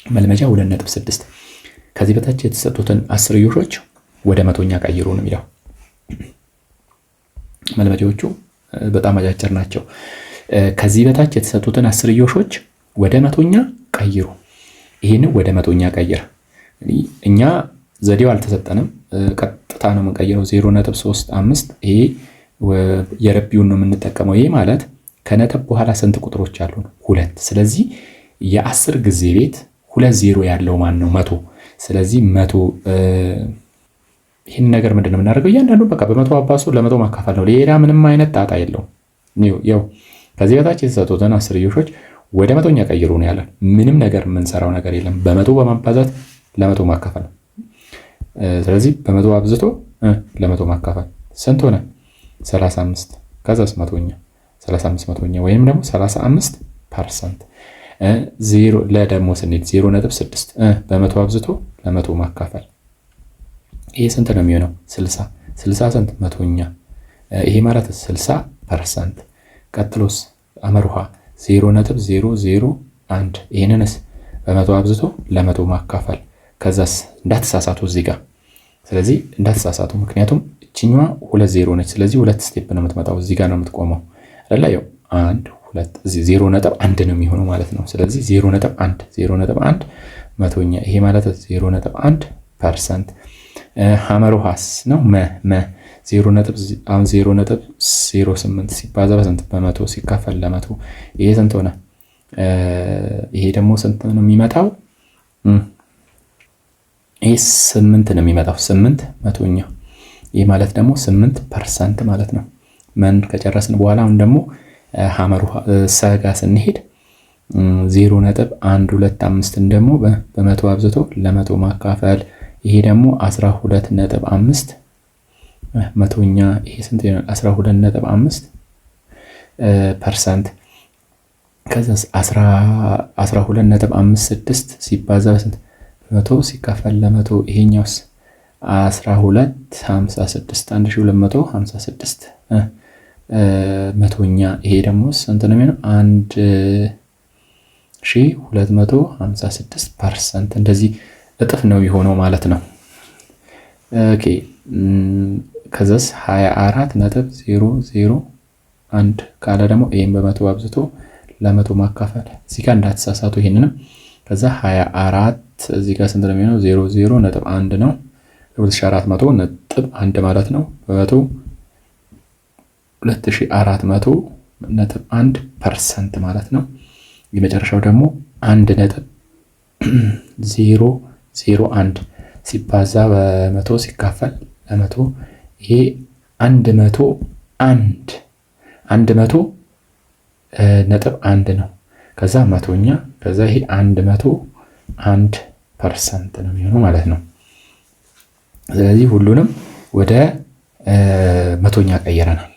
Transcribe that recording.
መልመጃ 2.6 ከዚህ በታች የተሰጡትን አስርዮሾች ወደ መቶኛ ቀይሩ ነው የሚለው። መልመጃዎቹ በጣም አጫጭር ናቸው። ከዚህ በታች የተሰጡትን አስርዮሾች ወደ መቶኛ ቀይሩ። ይህንን ወደ መቶኛ ቀይር። እኛ ዘዴው አልተሰጠንም፣ ቀጥታ ነው የምንቀይረው። 0.35 ይሄ የረቢውን ነው የምንጠቀመው። ይሄ ማለት ከነጥብ በኋላ ስንት ቁጥሮች አሉ? 2። ስለዚህ የ10 ጊዜ ቤት 2 ዜሮ ያለው ማን ነው? 100። ስለዚህ 100 ይህን ነገር ምንድን ነው የምናደርገው? እያንዳንዱ በቃ በመቶ አባሶ ለመቶ ማካፈል ነው። ሌላ ምንም አይነት ጣጣ የለውም። ያው ከዚህ በታች የተሰጡትን አስርዮሾች ወደ መቶኛ ቀይሩ ነው ያለን። ምንም ነገር የምንሰራው ነገር የለም። በመቶ በማባዛት ለመቶ ማካፈል ነው። ስለዚህ በመቶ አብዝቶ ለመቶ ማካፈል ስንት ሆነ? 35። ከዛስ መቶኛ 35 መቶኛ ወይም ደግሞ 35%። ዜሮ ለደግሞ ስንሄድ 0.6 በመቶ አብዝቶ ለመቶ ማካፈል። ይሄ ስንት ነው የሚሆነው? 60 60 ስንት? መቶኛ። ይሄ ማለት 60%። ቀጥሎስ አመርሃ 0.001 ይሄንንስ በመቶ አብዝቶ ለመቶ ማካፈል። ከዛስ እንዳትሳሳቱ እዚህ ጋር። ስለዚህ እንዳትሳሳቱ፣ ምክንያቱም እችኛዋ 2 ዜሮ ነች። ስለዚህ 2 ስቴፕ ነው የምትመጣው፣ እዚህ ጋር ነው የምትቆመው አይደል? ያው 1 2 እዚህ 0.1 ነው የሚሆነው ማለት ነው። ስለዚህ 0.1 መቶኛ። ይሄ ማለት 0.1%። ሐመሩሃስ ነው መ 0.08 ሲባዛ በስንት? በመቶ ሲካፈል ለመቶ። ይሄ ስንት ሆነ? ይሄ ደግሞ ስንት ነው የሚመጣው? ይሄ 8 ነው የሚመጣው። 8 መቶኛ። ይሄ ማለት ደግሞ 8% ማለት ነው። መን ከጨረስን በኋላ አሁን ደግሞ ሐመሩሃ ሰጋ ስንሄድ 0.125ን ደግሞ በመቶ አብዝቶ ለመቶ ማካፈል። ይሄ ደግሞ 12.5 መቶኛ። ይሄ ስንት ይሆናል? 12.5%። ከዛስ 12.56 ሲባዛ በስንት? በመቶ ሲካፈል ለመቶ። ይሄኛውስ 1256 1256 መቶኛ። ይሄ ደግሞ ስንት ነው የሚሆነው? 1256%። እንደዚህ እጥፍ ነው የሆነው ማለት ነው። ኦኬ ከዛስ 24.001 ካለ ደግሞ ይሄን በመቶ አብዝቶ ለመቶ ማካፈል። እዚህ ጋር እንዳትሳሳቱ ይሄንንም። ከዛ 24 እዚህ ጋር ስንት ነው የሚሆነው? 00.1 ነው። 2400.1 ማለት ነው። በመቶ 2400.1% ማለት ነው። የመጨረሻው ደግሞ 1.001 ሲባዛ በመቶ ሲካፈል ለመቶ። ይሄ 100.1 ነው። ከዛ መቶኛ። ከዛ ይሄ 101% ነው የሚሆነው ማለት ነው። ስለዚህ ሁሉንም ወደ መቶኛ ቀይረናል።